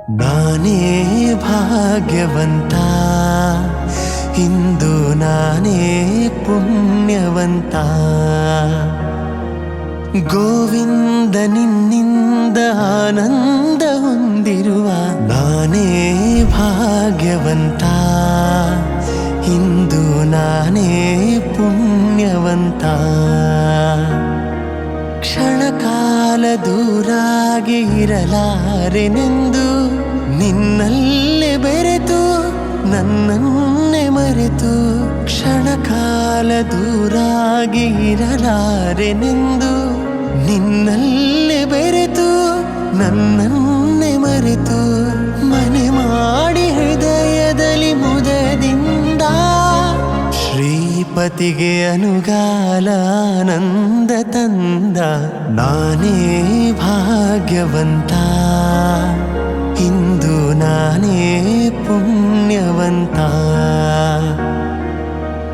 ನಾನೇ ಭಾಗ್ಯವಂತ ಇಂದು ನಾನೇ ಪುಣ್ಯವಂತ ಗೋವಿಂದ ನಿನ್ನಿಂದ ಆನಂದ ಹೊಂದಿರುವ ನಾನೇ ಭಾಗ್ಯವಂತ ಇಂದು ನಾನೇ ಪುಣ್ಯವಂತ ಕ್ಷಣಕಾಲ ದೂರಾಗಿ ಇರಲಾರೆನೆಂದು ನಿನ್ನಲ್ಲೇ ಬೆರೆತು ನನ್ನನ್ನೇ ಮರೆತು ಕ್ಷಣಕಾಲ ದೂರಾಗಿ ಇರಲಾರೆನೆಂದು ನಿನ್ನಲ್ಲೇ ಬೆರೆತು ನನ್ನನ್ನೇ ಮರೆತು ಮನೆ ಮಾಡಿ ಹೃದಯದಲ್ಲಿ ಮುದದಿಂದ ಶ್ರೀಪತಿಗೆ ಅನುಗಾಲ ಆನಂದ ತಂದ ನಾನೇ ಭಾಗ್ಯವಂತ